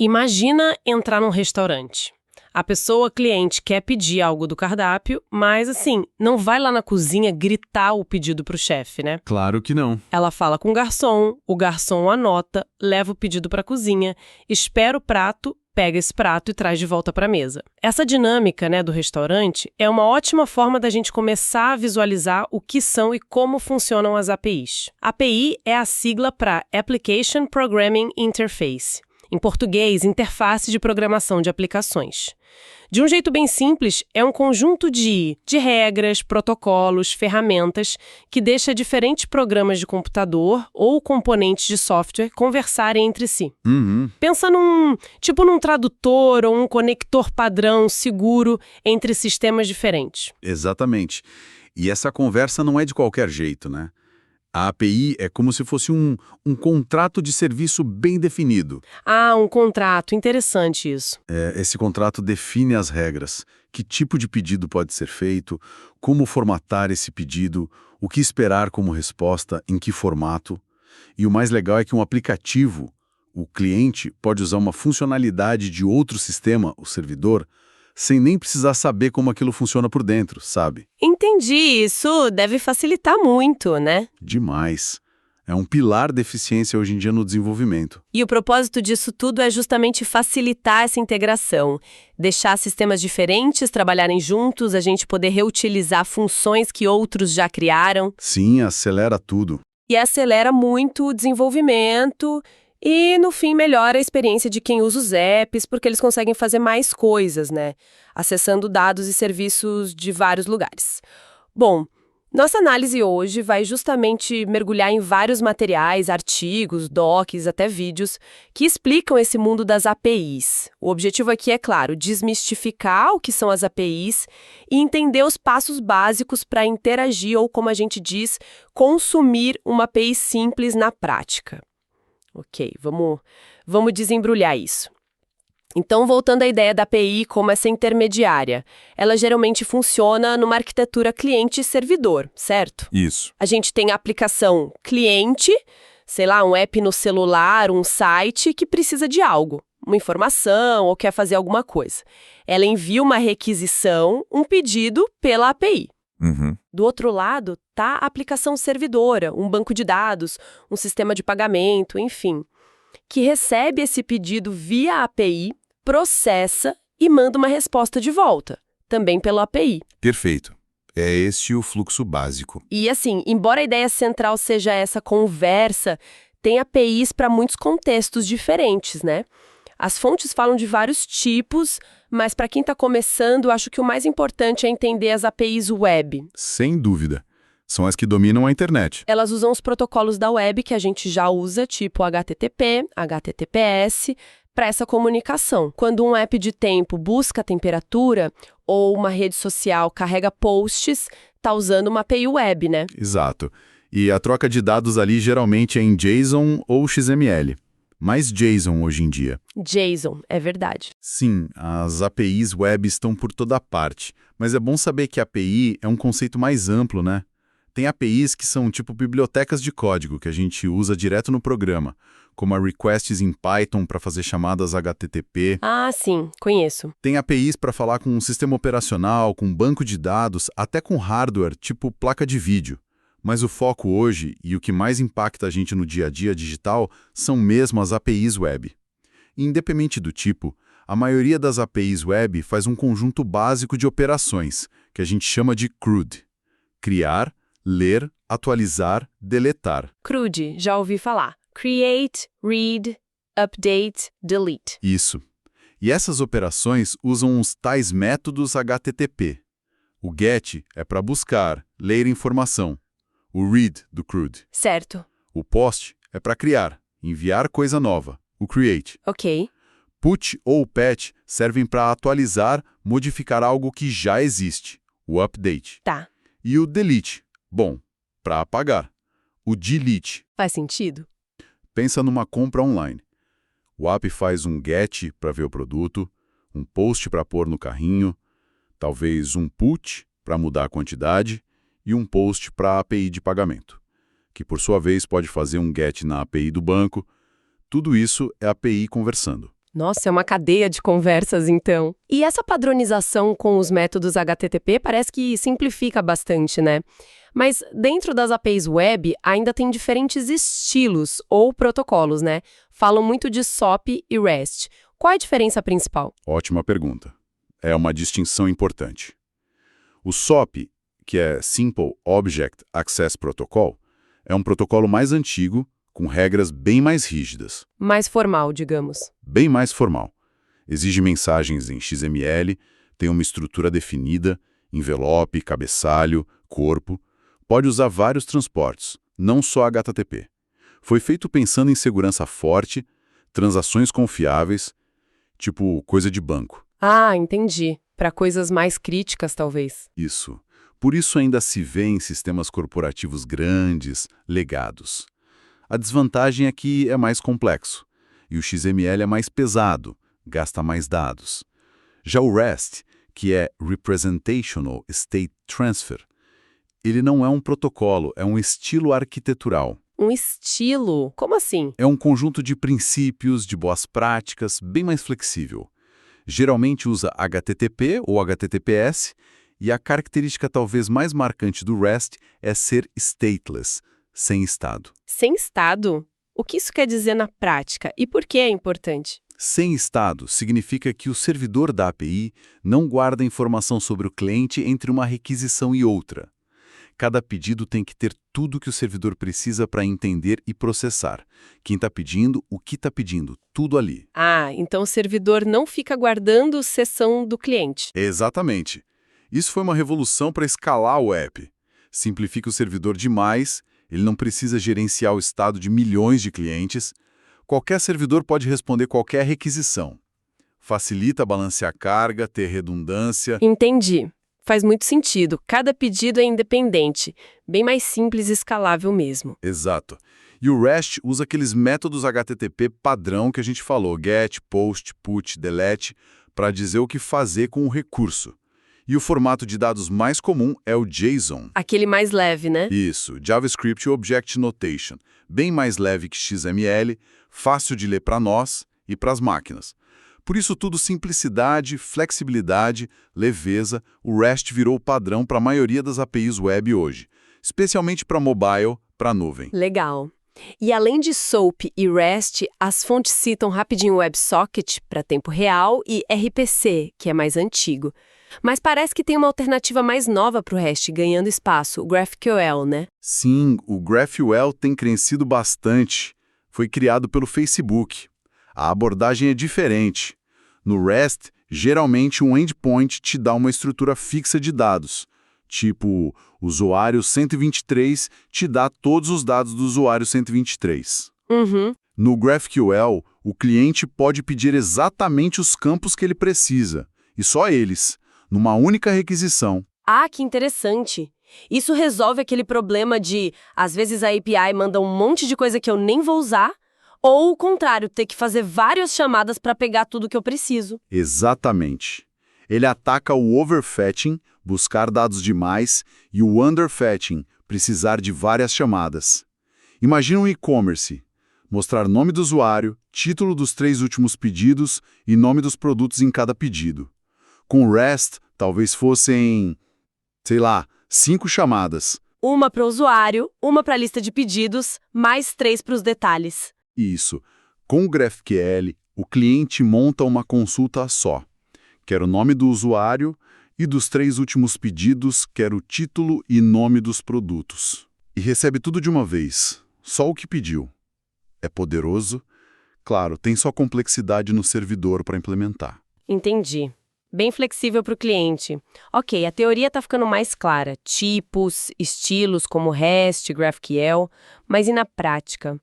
Imagina entrar num restaurante. A pessoa cliente quer pedir algo do cardápio, mas assim, não vai lá na cozinha gritar o pedido pro chefe, né? Claro que não. Ela fala com o garçom anota, leva o pedido pra cozinha, espera o prato, pega esse prato e traz de volta pra mesa. Essa dinâmica, né, do restaurante é uma ótima forma da gente começar a visualizar o que são e como funcionam as APIs. API é a sigla para Application Programming Interface. Em português, interface de programação de aplicações. De um jeito bem simples, é um conjunto de regras, protocolos, ferramentas que deixa diferentes programas de computador ou componentes de software conversarem entre si. Pensa num tradutor ou um conector padrão seguro entre sistemas diferentes. Exatamente. E essa conversa não é de qualquer jeito, né? A API é como se fosse um contrato de serviço bem definido. Ah, um contrato. Interessante isso. Esse contrato define as regras, que tipo de pedido pode ser feito, como formatar esse pedido, o que esperar como resposta, em que formato. E o mais legal é que um aplicativo, o cliente, pode usar uma funcionalidade de outro sistema, o servidor, sem nem precisar saber como aquilo funciona por dentro, sabe? Entendi. Isso deve facilitar muito, né? Demais. É um pilar da eficiência hoje em dia no desenvolvimento. E o propósito disso tudo é justamente facilitar essa integração, deixar sistemas diferentes trabalharem juntos, a gente poder reutilizar funções que outros já criaram. Sim, acelera tudo. E acelera muito o desenvolvimento e, no fim, melhora a experiência de quem usa os apps, porque eles conseguem fazer mais coisas, né? Acessando dados e serviços de vários lugares. Bom, nossa análise hoje vai justamente mergulhar em vários materiais, artigos, docs, até vídeos, que explicam esse mundo das APIs. O objetivo aqui é, claro, desmistificar o que são as APIs e entender os passos básicos para interagir ou, como a gente diz, consumir uma API simples na prática. Ok, vamos desembrulhar isso. Então, voltando à ideia da API como essa intermediária, ela geralmente funciona numa arquitetura cliente-servidor, certo? Isso. A gente tem a aplicação cliente, sei lá, um app no celular, um site que precisa de algo, uma informação ou quer fazer alguma coisa. Ela envia uma requisição, um pedido pela API. Do outro lado está a aplicação servidora, um banco de dados, um sistema de pagamento, enfim, que recebe esse pedido via API, processa e manda uma resposta de volta, também pela API. Perfeito. É esse o fluxo básico. E assim, embora a ideia central seja essa conversa, tem APIs para muitos contextos diferentes, né? As fontes falam de vários tipos, mas para quem está começando, acho que o mais importante é entender as APIs web. Sem dúvida. São as que dominam a internet. Elas usam os protocolos da web que a gente já usa, tipo HTTP, HTTPS, para essa comunicação. Quando um app de tempo busca a temperatura ou uma rede social carrega posts, está usando uma API web, né? Exato. E a troca de dados ali geralmente é em JSON ou XML. Mais JSON hoje em dia. JSON, é verdade. Sim, as APIs web estão por toda parte, mas é bom saber que API é um conceito mais amplo, né? Tem APIs que são tipo bibliotecas de código que a gente usa direto no programa, como a requests em Python para fazer chamadas HTTP. Ah, sim, conheço. Tem APIs para falar com um sistema operacional, com banco de dados, até com hardware, tipo placa de vídeo. Mas o foco hoje, e o que mais impacta a gente no dia a dia digital, são mesmo as APIs web. Independente do tipo, a maioria das APIs web faz um conjunto básico de operações, que a gente chama de CRUD. Criar, ler, atualizar, deletar. CRUD, já ouvi falar. Create, Read, Update, Delete. Isso. E essas operações usam os tais métodos HTTP. O GET é para buscar, ler informação. O read, do CRUD. Certo. O POST é para criar, enviar coisa nova. O create. Ok. Put ou patch servem para atualizar, modificar algo que já existe. O update. Tá. E o delete. Bom, para apagar. O delete. Faz sentido? Pensa numa compra online. O app faz um get para ver o produto, um post para pôr no carrinho, talvez um put para mudar a quantidade e um post para a API de pagamento, que por sua vez pode fazer um get na API do banco. Tudo isso é API conversando. Nossa, é uma cadeia de conversas, então. E essa padronização com os métodos HTTP parece que simplifica bastante, né? Mas dentro das APIs web, ainda tem diferentes estilos ou protocolos, né? Falam muito de SOAP e REST. Qual é a diferença principal? Ótima pergunta. É uma distinção importante. O SOAP, que é Simple Object Access Protocol, é um protocolo mais antigo, com regras bem mais rígidas. Mais formal, digamos. Bem mais formal. Exige mensagens em XML, tem uma estrutura definida, envelope, cabeçalho, corpo. Pode usar vários transportes, não só HTTP. Foi feito pensando em segurança forte, transações confiáveis, tipo coisa de banco. Ah, entendi. Para coisas mais críticas, talvez. Isso. Por isso ainda se vê em sistemas corporativos grandes, legados. A desvantagem é que é mais complexo, e o XML é mais pesado, gasta mais dados. Já o REST, que é Representational State Transfer, ele não é um protocolo, é um estilo arquitetural. Um estilo? Como assim? É um conjunto de princípios, de boas práticas, bem mais flexível. Geralmente usa HTTP ou HTTPS, e a característica talvez mais marcante do REST é ser stateless, sem estado. Sem estado? O que isso quer dizer na prática e por que é importante? Sem estado significa que o servidor da API não guarda informação sobre o cliente entre uma requisição e outra. Cada pedido tem que ter tudo que o servidor precisa para entender e processar. Quem está pedindo, o que está pedindo, tudo ali. Ah, então o servidor não fica guardando sessão do cliente. Exatamente. Isso foi uma revolução para escalar o app. Simplifica o servidor demais, ele não precisa gerenciar o estado de milhões de clientes. Qualquer servidor pode responder qualquer requisição. Facilita balancear carga, ter redundância. Entendi. Faz muito sentido. Cada pedido é independente. Bem mais simples e escalável mesmo. Exato. E o REST usa aqueles métodos HTTP padrão que a gente falou, GET, POST, PUT, DELETE, para dizer o que fazer com o recurso. E o formato de dados mais comum é o JSON. Aquele mais leve, né? Isso, JavaScript Object Notation. Bem mais leve que XML, fácil de ler para nós e para as máquinas. Por isso tudo simplicidade, flexibilidade, leveza, o REST virou o padrão para a maioria das APIs web hoje, especialmente para mobile, para nuvem. Legal. E além de SOAP e REST, as fontes citam rapidinho WebSocket para tempo real e RPC, que é mais antigo. Mas parece que tem uma alternativa mais nova para o REST, ganhando espaço, o GraphQL, né? Sim, o GraphQL tem crescido bastante. Foi criado pelo Facebook. A abordagem é diferente. No REST, geralmente um endpoint te dá uma estrutura fixa de dados. Tipo, usuário 123 te dá todos os dados do usuário 123. Uhum. No GraphQL, o cliente pode pedir exatamente os campos que ele precisa, e só eles, numa única requisição. Ah, que interessante. Isso resolve aquele problema de, às vezes a API manda um monte de coisa que eu nem vou usar, ou o contrário, ter que fazer várias chamadas para pegar tudo que eu preciso. Exatamente. Ele ataca o overfetching, buscar dados demais, e o underfetching, precisar de várias chamadas. Imagina um e-commerce. Mostrar nome do usuário, título dos 3 últimos pedidos e nome dos produtos em cada pedido. Com o REST, talvez fossem, 5 chamadas. Uma para o usuário, uma para a lista de pedidos, mais 3 para os detalhes. Isso. Com o GraphQL, o cliente monta uma consulta só. Quer o nome do usuário e dos 3 últimos pedidos, quer o título e nome dos produtos. E recebe tudo de uma vez, só o que pediu. É poderoso? Claro, tem só complexidade no servidor para implementar. Entendi. Bem flexível para o cliente. Ok, a teoria está ficando mais clara. Tipos, estilos como REST, GraphQL, mas e na prática?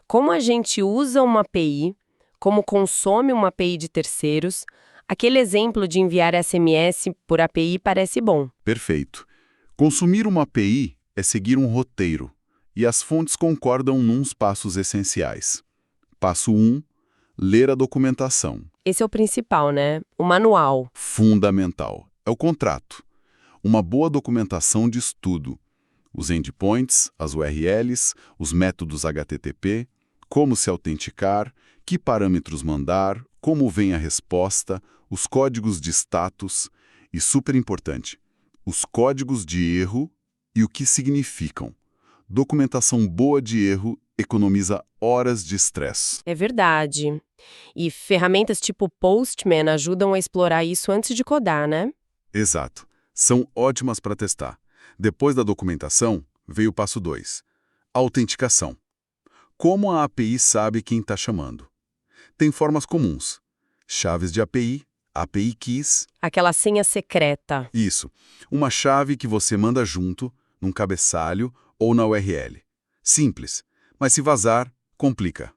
Como a gente usa uma API, como consome uma API de terceiros, aquele exemplo de enviar SMS por API parece bom. Perfeito. Consumir uma API é seguir um roteiro, e as fontes concordam nos passos essenciais. Passo 1, ler a documentação. Esse é o principal, né? O manual. Fundamental. É o contrato. Uma boa documentação diz tudo. Os endpoints, as URLs, os métodos HTTP, como se autenticar, que parâmetros mandar, como vem a resposta, os códigos de status e, super importante, os códigos de erro e o que significam. Documentação boa de erro economiza horas de estresse. É verdade. E ferramentas tipo Postman ajudam a explorar isso antes de codar, né? Exato. São ótimas para testar. Depois da documentação, veio o passo 2. Autenticação. Como a API sabe quem está chamando? Tem formas comuns. Chaves de API, API Keys. Aquela senha secreta. Isso. Uma chave que você manda junto, num cabeçalho ou na URL. Simples, mas se vazar, complica.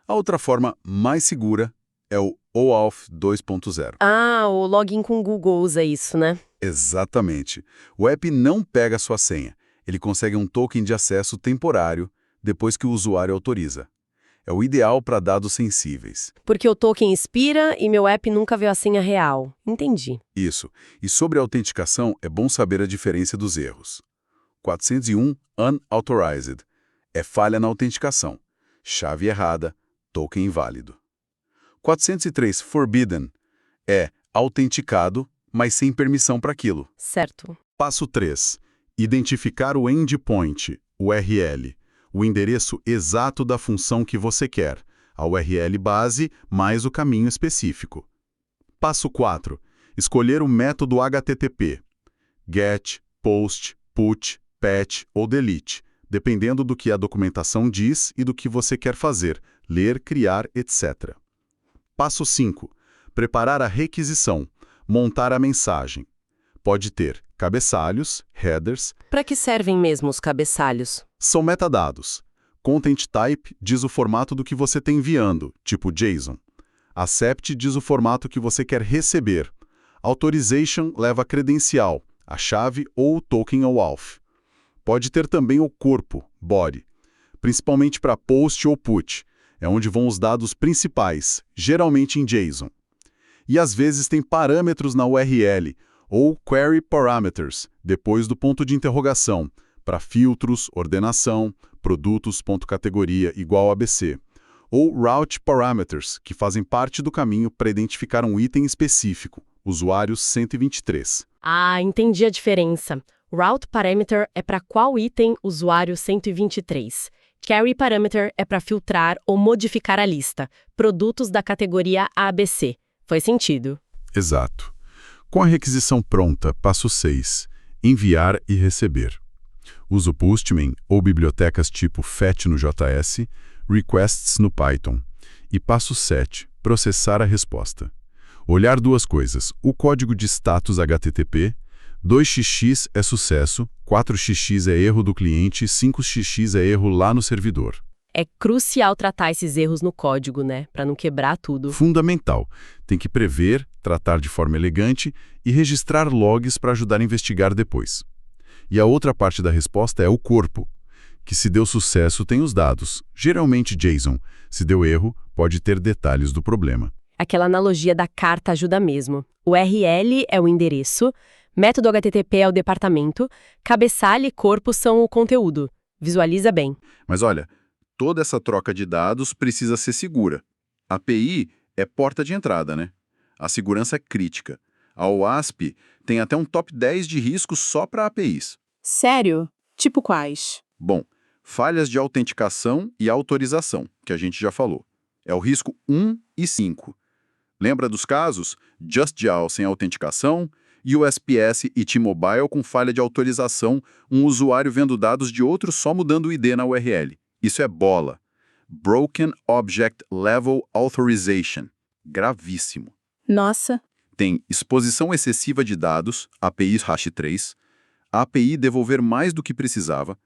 A outra forma mais segura é o OAuth 2.0. Ah, o login com o Google usa isso, né? Exatamente. O app não pega sua senha. Ele consegue um token de acesso temporário depois que o usuário autoriza. É o ideal para dados sensíveis. Porque o token expira e meu app nunca viu a senha real. Entendi. Isso. E sobre a autenticação, é bom saber a diferença dos erros. 401 Unauthorized é falha na autenticação. Chave errada, token inválido. 403 Forbidden é autenticado, mas sem permissão para aquilo. Certo. Passo 3. Identificar o endpoint, URL, o endereço exato da função que você quer, a URL base mais o caminho específico. Passo 4. Escolher o método HTTP, GET, POST, PUT, PATCH ou DELETE, dependendo do que a documentação diz e do que você quer fazer, ler, criar, etc. Passo 5. Preparar a requisição, montar a mensagem. Pode ter cabeçalhos, headers. Para que servem mesmo os cabeçalhos? São metadados. Content type diz o formato do que você está enviando, tipo JSON. Accept diz o formato que você quer receber. Authorization leva a credencial, a chave ou o token OAuth. Pode ter também o corpo, body, principalmente para post ou put, é onde vão os dados principais, geralmente em JSON. E às vezes tem parâmetros na URL, ou query parameters, depois do ponto de interrogação, para filtros, ordenação, produtos.categoria igual ABC. Ou route parameters, que fazem parte do caminho para identificar um item específico, usuário 123. Ah, entendi a diferença. Route parameter é para qual item usuário 123. Carry parameter é para filtrar ou modificar a lista, produtos da categoria ABC. Faz sentido. Exato. Com a requisição pronta, passo 6. Enviar e receber. Uso Postman ou bibliotecas tipo fetch no JS, requests no Python. E passo 7. Processar a resposta. Olhar duas coisas, o código de status HTTP, 2xx é sucesso, 4xx é erro do cliente, 5xx é erro lá no servidor. É crucial tratar esses erros no código, né? Para não quebrar tudo. Fundamental. Tem que prever, tratar de forma elegante e registrar logs para ajudar a investigar depois. E a outra parte da resposta é o corpo, que se deu sucesso tem os dados, geralmente JSON. Se deu erro, pode ter detalhes do problema. Aquela analogia da carta ajuda mesmo. O URL é o endereço, método HTTP é o departamento, cabeçalho e corpo são o conteúdo. Visualiza bem. Mas olha, toda essa troca de dados precisa ser segura. A API é porta de entrada, né? A segurança é crítica. A OASP tem até um top 10 de riscos só para APIs. Sério? Tipo quais? Bom, falhas de autenticação e autorização, que a gente já falou. É o risco 1 e 5. Lembra dos casos? JustDial sem autenticação, USPS e T-Mobile com falha de autorização, um usuário vendo dados de outro só mudando o ID na URL. Isso é bola. Broken Object Level Authorization. Gravíssimo. Nossa. Tem exposição excessiva de dados, API hash 3, a API devolver mais do que precisava,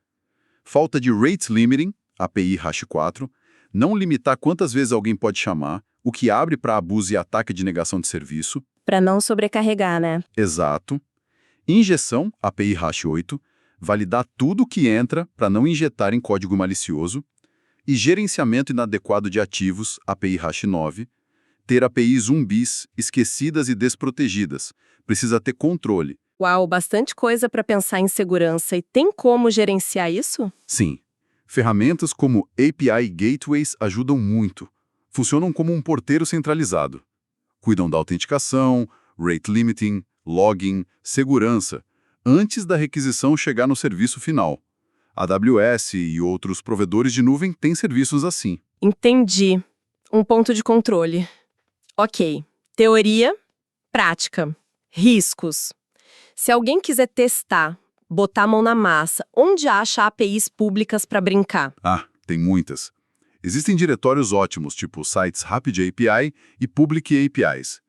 falta de rate limiting, API hash 4, não limitar quantas vezes alguém pode chamar, o que abre para abuso e ataque de negação de serviço. Para não sobrecarregar, né? Exato. Injeção, API hash 8, validar tudo que entra para não injetar em código malicioso. E gerenciamento inadequado de ativos, API hash 9. Ter APIs zumbis, esquecidas e desprotegidas. Precisa ter controle. Uau, bastante coisa para pensar em segurança. E tem como gerenciar isso? Sim. Ferramentas como API Gateways ajudam muito. Funcionam como um porteiro centralizado. Cuidam da autenticação, rate limiting, logging, segurança, antes da requisição chegar no serviço final. A AWS e outros provedores de nuvem têm serviços assim. Entendi. Um ponto de controle. Ok. Teoria, prática. Riscos. Se alguém quiser testar, botar a mão na massa, onde acha APIs públicas para brincar? Ah, tem muitas. Existem diretórios ótimos, tipo sites Rapid API e Public APIs.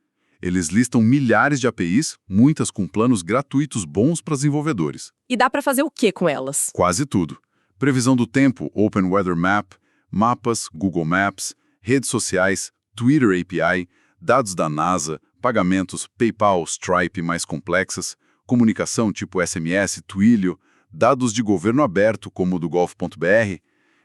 Eles listam milhares de APIs, muitas com planos gratuitos bons para desenvolvedores. E dá para fazer o que com elas? Quase tudo. Previsão do tempo, Open Weather Map, mapas, Google Maps, redes sociais, Twitter API, dados da NASA, pagamentos, PayPal, Stripe mais complexas, comunicação tipo SMS, Twilio, dados de governo aberto como o do Golf.br.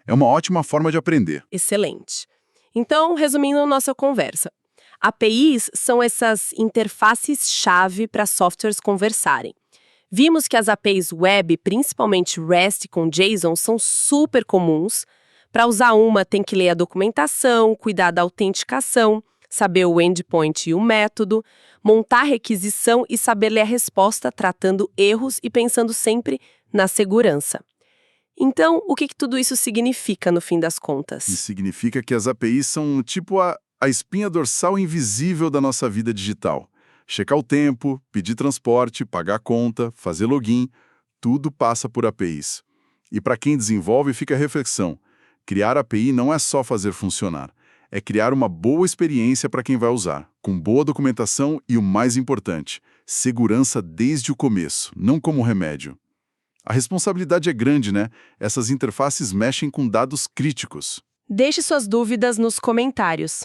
É uma ótima forma de aprender. Excelente. Então, resumindo nossa conversa, APIs são essas interfaces-chave para softwares conversarem. Vimos que as APIs web, principalmente REST com JSON, são super comuns. Para usar uma, tem que ler a documentação, cuidar da autenticação, saber o endpoint e o método, montar a requisição e saber ler a resposta, tratando erros e pensando sempre na segurança. Então, o que tudo isso significa no fim das contas? Isso significa que as APIs são tipo a espinha dorsal invisível da nossa vida digital. Checar o tempo, pedir transporte, pagar a conta, fazer login, tudo passa por APIs. E para quem desenvolve, fica a reflexão. Criar API não é só fazer funcionar, é criar uma boa experiência para quem vai usar, com boa documentação e o mais importante, segurança desde o começo, não como remédio. A responsabilidade é grande, né? Essas interfaces mexem com dados críticos. Deixe suas dúvidas nos comentários.